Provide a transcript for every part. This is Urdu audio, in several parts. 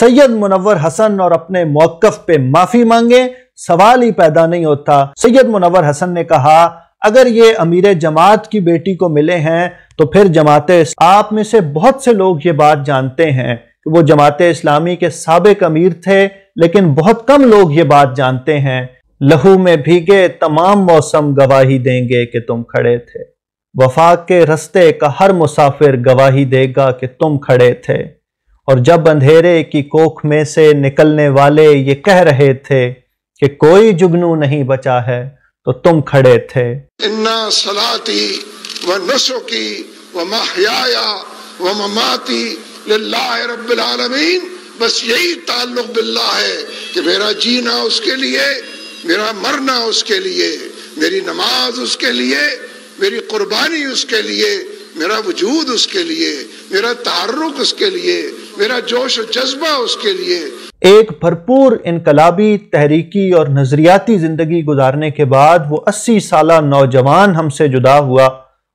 سید منور حسن اور اپنے موقف پہ معافی مانگیں، سوال ہی پیدا نہیں ہوتا۔ سید منور حسن نے کہا اگر یہ امیر جماعت کی بیٹی کو ملے ہیں تو پھر جماعت آپ میں سے بہت سے لوگ یہ بات جانتے ہیں کہ وہ جماعت اسلامی کے سابق امیر تھے، لیکن بہت کم لوگ یہ بات جانتے ہیں۔ لہو میں بھیگے تمام موسم گواہی دیں گے کہ تم کھڑے تھے، وفاق کے رستے کا ہر مسافر گواہی دے گا کہ تم کھڑے تھے، اور جب اندھیرے کی کوکھ میں سے نکلنے والے یہ کہہ رہے تھے کہ کوئی جگنو نہیں بچا ہے تو تم کھڑے تھے۔ انا صلاتی و نسکی و محیای و مماتی للہ رب العالمین، بس یہی تعلق باللہ ہے کہ میرا جینا اس کے لیے، میرا مرنا اس کے لیے، میری نماز اس کے لیے، میری قربانی اس کے لیے، میرا وجود اس کے لیے، میرا تحرک اس کے لیے، میرا جوش و جذبہ اس کے لیے۔ ایک بھرپور انقلابی تحریکی اور نظریاتی زندگی گزارنے کے بعد وہ 80 سالہ نوجوان ہم سے جدا ہوا،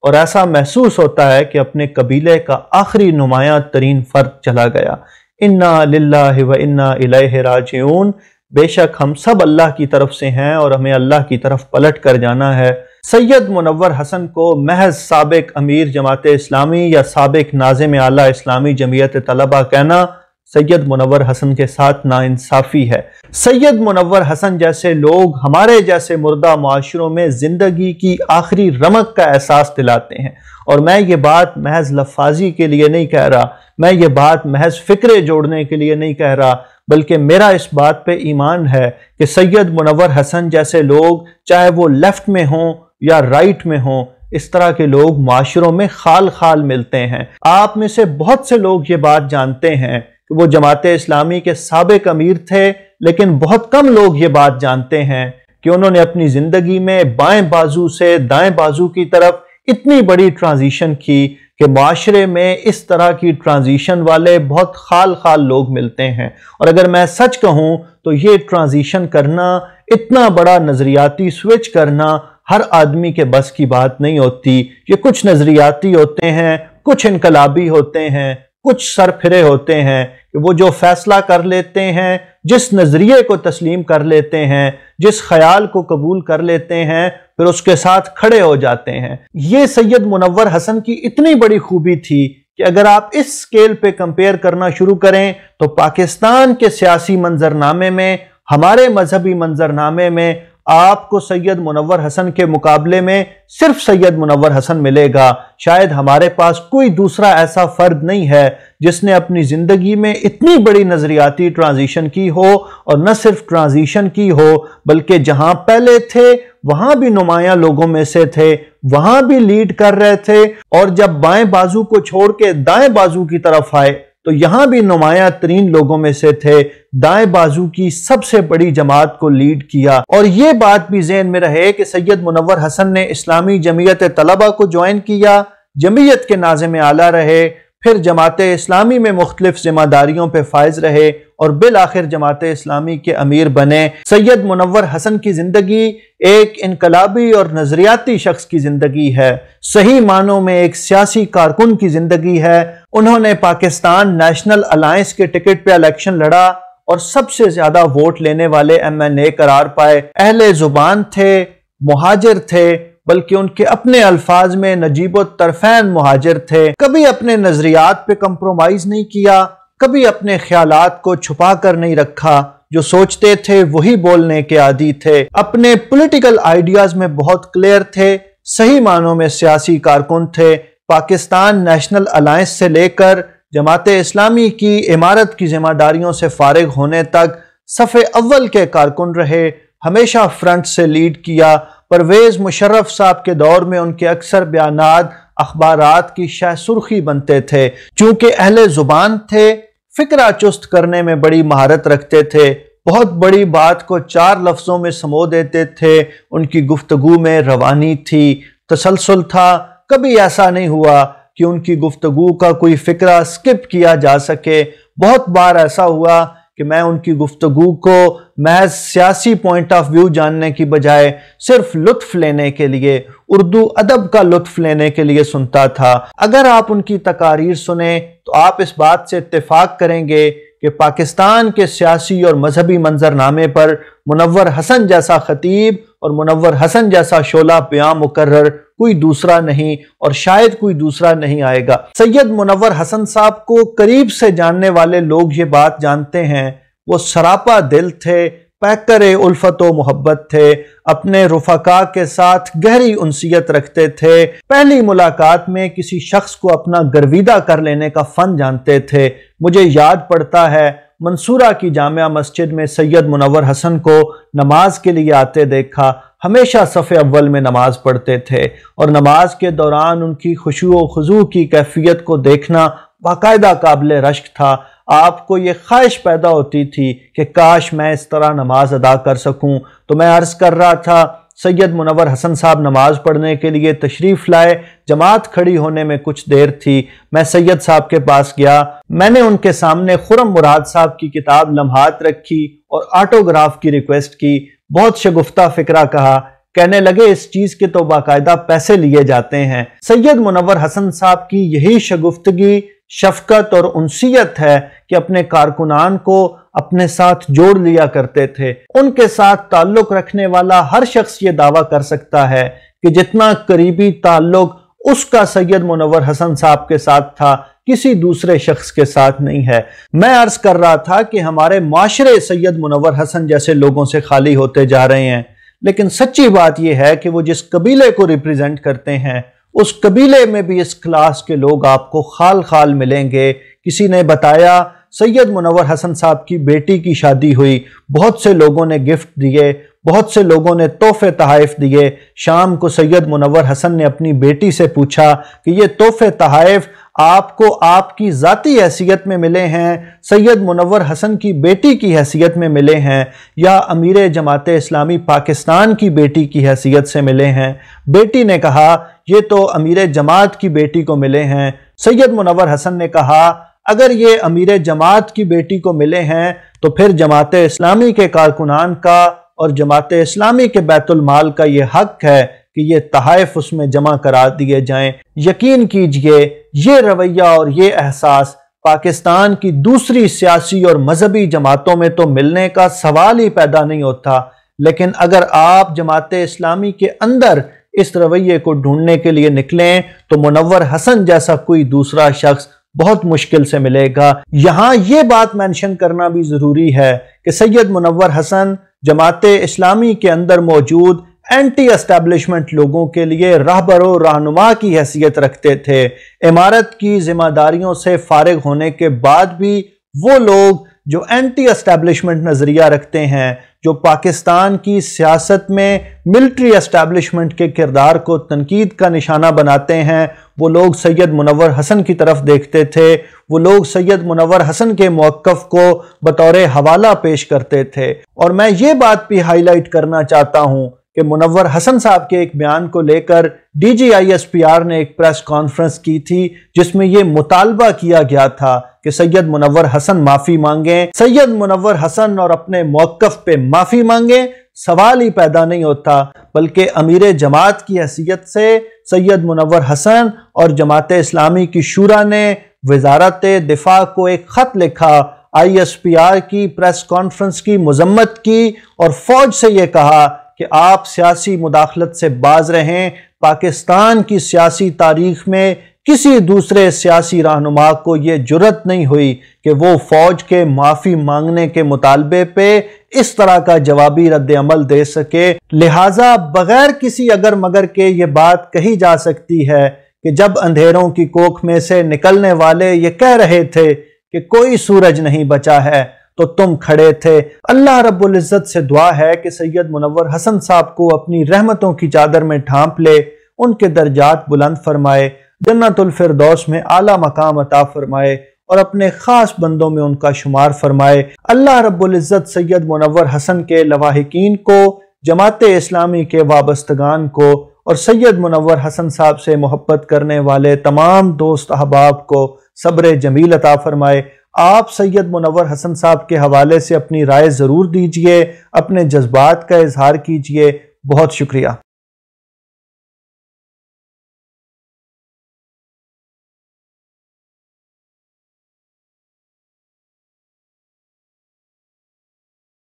اور ایسا محسوس ہوتا ہے کہ اپنے قبیلے کا آخری نمایاں ترین فرد چلا گیا۔ انا للہ و انا الیہ راجعون، بے شک ہم سب اللہ کی طرف سے ہیں اور ہمیں اللہ کی طرف پلٹ کر جانا ہے۔ سید منور حسن کو محض سابق امیر جماعت اسلامی یا سابق ناظم اعلیٰ اسلامی جمعیت طلبہ کہنا سید منور حسن کے ساتھ ناانصافی ہے۔ سید منور حسن جیسے لوگ ہمارے جیسے مردہ معاشروں میں زندگی کی آخری رمق کا احساس دلاتے ہیں، اور میں یہ بات محض لفاظی کے لیے نہیں کہہ رہا، میں یہ بات محض فکرے جوڑنے کے لیے نہیں کہہ رہا، بلکہ میرا اس بات پہ ایمان ہے کہ سید منور حسن جیسے لوگ چاہے وہ لیفٹ میں ہوں یا رائٹ میں ہوں، اس طرح کے لوگ معاشروں میں خال خال ملتے ہیں۔ آپ میں سے بہت سے لوگ یہ بات جانتے ہیں کہ وہ جماعت اسلامی کے سابق امیر تھے، لیکن بہت کم لوگ یہ بات جانتے ہیں کہ انہوں نے اپنی زندگی میں بائیں بازو سے دائیں بازو کی طرف اتنی بڑی ٹرانزیشن کی کہ معاشرے میں اس طرح کی ٹرانزیشن والے بہت خال خال لوگ ملتے ہیں۔ اور اگر میں سچ کہوں تو یہ ٹرانزیشن کرنا، اتنا بڑا نظریاتی سوئچ کرنا ہر آدمی کے بس کی بات نہیں ہوتی۔ یہ کچھ نظریاتی ہوتے ہیں، کچھ انقلابی ہوتے ہیں، کچھ سر پھرے ہوتے ہیں کہ وہ جو فیصلہ کر لیتے ہیں، جس نظریے کو تسلیم کر لیتے ہیں، جس خیال کو قبول کر لیتے ہیں، پھر اس کے ساتھ کھڑے ہو جاتے ہیں۔ یہ سید منور حسن کی اتنی بڑی خوبی تھی کہ اگر آپ اس سکیل پہ کمپیئر کرنا شروع کریں تو پاکستان کے سیاسی منظرنامے میں، ہمارے مذہبی منظرنامے میں آپ کو سید منور حسن کے مقابلے میں صرف سید منور حسن ملے گا۔ شاید ہمارے پاس کوئی دوسرا ایسا فرد نہیں ہے جس نے اپنی زندگی میں اتنی بڑی نظریاتی ٹرانزیشن کی ہو، اور نہ صرف ٹرانزیشن کی ہو بلکہ جہاں پہلے تھے وہاں بھی نمایاں لوگوں میں سے تھے، وہاں بھی لیڈ کر رہے تھے، اور جب بائیں بازو کو چھوڑ کے دائیں بازو کی طرف آئے تو یہاں بھی نمایاں ترین لوگوں میں سے تھے، دائیں بازو کی سب سے بڑی جماعت کو لیڈ کیا۔ اور یہ بات بھی ذہن میں رہے کہ سید منور حسن نے اسلامی جمعیت طلبہ کو جوائن کیا، جمعیت کے ناظم اعلیٰ رہے، پھر جماعت اسلامی میں مختلف ذمہ داریوں پہ فائز رہے، اور بالآخر جماعت اسلامی کے امیر بنے۔ سید منور حسن کی زندگی ایک انقلابی اور نظریاتی شخص کی زندگی ہے، صحیح معنوں میں ایک سیاسی کارکن کی زندگی ہے۔ انہوں نے پاکستان نیشنل الائنس کے ٹکٹ پہ الیکشن لڑا اور سب سے زیادہ ووٹ لینے والے MNA قرار پائے۔ اہل زبان تھے، مہاجر تھے، بلکہ ان کے اپنے الفاظ میں نجیب الطرفین مہاجر تھے۔ کبھی اپنے نظریات پہ کمپرومائز نہیں کیا، کبھی اپنے خیالات کو چھپا کر نہیں رکھا، جو سوچتے تھے وہی بولنے کے عادی تھے، اپنے پولیٹیکل آئیڈیاز میں بہت کلیئر تھے، صحیح معنوں میں سیاسی کارکن تھے۔ پاکستان نیشنل الائنس سے لے کر جماعت اسلامی کی عمارت کی ذمہ داریوں سے فارغ ہونے تک صف اول کے کارکن رہے، ہمیشہ فرنٹ سے لیڈ کیا۔ پرویز مشرف صاحب کے دور میں ان کے اکثر بیانات اخبارات کی شہ سرخی بنتے تھے۔ چونکہ اہل زبان تھے، فکرہ چست کرنے میں بڑی مہارت رکھتے تھے، بہت بڑی بات کو 4 لفظوں میں سمو دیتے تھے، ان کی گفتگو میں روانی تھی، تسلسل تھا، کبھی ایسا نہیں ہوا کہ ان کی گفتگو کا کوئی فکرہ سکپ کیا جا سکے۔ بہت بار ایسا ہوا کہ میں ان کی گفتگو کو محض سیاسی پوائنٹ آف ویو جاننے کی بجائے صرف لطف لینے کے لیے، اردو ادب کا لطف لینے کے لیے سنتا تھا۔ اگر آپ ان کی تقاریر سنیں تو آپ اس بات سے اتفاق کریں گے کہ پاکستان کے سیاسی اور مذہبی منظرنامے پر منور حسن جیسا خطیب اور منور حسن جیسا شعلہ بیاں مقرر کوئی دوسرا نہیں، اور شاید کوئی دوسرا نہیں آئے گا۔ سید منور حسن صاحب کو قریب سے جاننے والے لوگ یہ بات جانتے ہیں، وہ سراپا دل تھے، پیکر الفت و محبت تھے، اپنے رفقا کے ساتھ گہری انسیت رکھتے تھے، پہلی ملاقات میں کسی شخص کو اپنا گرویدہ کر لینے کا فن جانتے تھے۔ مجھے یاد پڑتا ہے منصورہ کی جامع مسجد میں سید منور حسن کو نماز کے لیے آتے دیکھا، ہمیشہ صف اول میں نماز پڑھتے تھے، اور نماز کے دوران ان کی خشوع و خضوع کی کیفیت کو دیکھنا باقاعدہ قابل رشک تھا۔ آپ کو یہ خواہش پیدا ہوتی تھی کہ کاش میں اس طرح نماز ادا کر سکوں۔ تو میں عرض کر رہا تھا، سید منور حسن صاحب نماز پڑھنے کے لیے تشریف لائے، جماعت کھڑی ہونے میں کچھ دیر تھی، میں سید صاحب کے پاس گیا، میں نے ان کے سامنے خرم مراد صاحب کی کتاب لمحات رکھی اور آٹوگراف کی ریکویسٹ کی، بہت شگفتہ فکرہ کہا، کہنے لگے اس چیز کے تو باقاعدہ پیسے لیے جاتے ہیں۔ سید منور حسن صاحب کی یہی شگفتگی، شفقت اور انسیت ہے کہ اپنے کارکنان کو اپنے ساتھ جوڑ لیا کرتے تھے۔ ان کے ساتھ تعلق رکھنے والا ہر شخص یہ دعویٰ کر سکتا ہے کہ جتنا قریبی تعلق اس کا سید منور حسن صاحب کے ساتھ تھا، کسی دوسرے شخص کے ساتھ نہیں ہے۔ میں عرض کر رہا تھا کہ ہمارے معاشرے سید منور حسن جیسے لوگوں سے خالی ہوتے جا رہے ہیں، لیکن سچی بات یہ ہے کہ وہ جس قبیلے کو ریپریزنٹ کرتے ہیں، اس قبیلے میں بھی اس کلاس کے لوگ آپ کو خال خال ملیں گے۔ کسی نے بتایا سید منور حسن صاحب کی بیٹی کی شادی ہوئی، بہت سے لوگوں نے گفٹ دیے، بہت سے لوگوں نے تحفے تحائف دیے۔ شام کو سید منور حسن نے اپنی بیٹی سے پوچھا کہ یہ تحفے تحائف آپ کو آپ کی ذاتی حیثیت میں ملے ہیں، سید منور حسن کی بیٹی کی حیثیت میں ملے ہیں، یا امیر جماعت اسلامی پاکستان کی بیٹی کی حیثیت سے ملے ہیں؟ بیٹی نے کہا یہ تو امیر جماعت کی بیٹی کو ملے ہیں۔ سید منور حسن نے کہا اگر یہ امیر جماعت کی بیٹی کو ملے ہیں تو پھر جماعت اسلامی کے کارکنان کا اور جماعت اسلامی کے بیت المال کا یہ حق ہے کہ یہ تحائف اس میں جمع کرا دیے جائیں۔ یقین کیجئے یہ رویہ اور یہ احساس پاکستان کی دوسری سیاسی اور مذہبی جماعتوں میں تو ملنے کا سوال ہی پیدا نہیں ہوتا، لیکن اگر آپ جماعت اسلامی کے اندر اس رویے کو ڈھونڈنے کے لیے نکلیں تو منور حسن جیسا کوئی دوسرا شخص بہت مشکل سے ملے گا۔ یہاں یہ بات مینشن کرنا بھی ضروری ہے کہ سید منور حسن جماعت اسلامی کے اندر موجود اینٹی اسٹیبلشمنٹ لوگوں کے لیے راہبر و رہنما کی حیثیت رکھتے تھے۔ امارت کی ذمہ داریوں سے فارغ ہونے کے بعد بھی وہ لوگ جو اینٹی اسٹیبلشمنٹ نظریہ رکھتے ہیں، جو پاکستان کی سیاست میں ملٹری اسٹیبلشمنٹ کے کردار کو تنقید کا نشانہ بناتے ہیں، وہ لوگ سید منور حسن کی طرف دیکھتے تھے، وہ لوگ سید منور حسن کے موقف کو بطور حوالہ پیش کرتے تھے۔ اور میں یہ بات بھی ہائی لائٹ کرنا چاہتا ہوں کہ منور حسن صاحب کے ایک بیان کو لے کر ڈی جی ISPR نے ایک پریس کانفرنس کی تھی جس میں یہ مطالبہ کیا گیا تھا کہ سید منور حسن معافی مانگیں۔ سید منور حسن اور اپنے موقف پہ معافی مانگیں، سوال ہی پیدا نہیں ہوتا، بلکہ امیر جماعت کی حیثیت سے سید منور حسن اور جماعت اسلامی کی شورا نے وزارت دفاع کو ایک خط لکھا، ISPR کی پریس کانفرنس کی مذمت کی اور فوج سے یہ کہا کہ آپ سیاسی مداخلت سے باز رہیں۔ پاکستان کی سیاسی تاریخ میں کسی دوسرے سیاسی رہنما کو یہ جرت نہیں ہوئی کہ وہ فوج کے معافی مانگنے کے مطالبے پہ اس طرح کا جوابی رد عمل دے سکے۔ لہٰذا بغیر کسی اگر مگر کے یہ بات کہی جا سکتی ہے کہ جب اندھیروں کی کوکھ میں سے نکلنے والے یہ کہہ رہے تھے کہ کوئی سورج نہیں بچا ہے تو تم کھڑے تھے۔ اللہ رب العزت سے دعا ہے کہ سید منور حسن صاحب کو اپنی رحمتوں کی چادر میں ڈھانپ لے، ان کے درجات بلند فرمائے، جنت الفردوس میں اعلیٰ مقام عطا فرمائے اور اپنے خاص بندوں میں ان کا شمار فرمائے۔ اللہ رب العزت سید منور حسن کے لواحقین کو، جماعت اسلامی کے وابستگان کو اور سید منور حسن صاحب سے محبت کرنے والے تمام دوست احباب کو صبر جمیل عطا فرمائے۔ آپ سید منور حسن صاحب کے حوالے سے اپنی رائے ضرور دیجئے، اپنے جذبات کا اظہار کیجئے۔ بہت شکریہ۔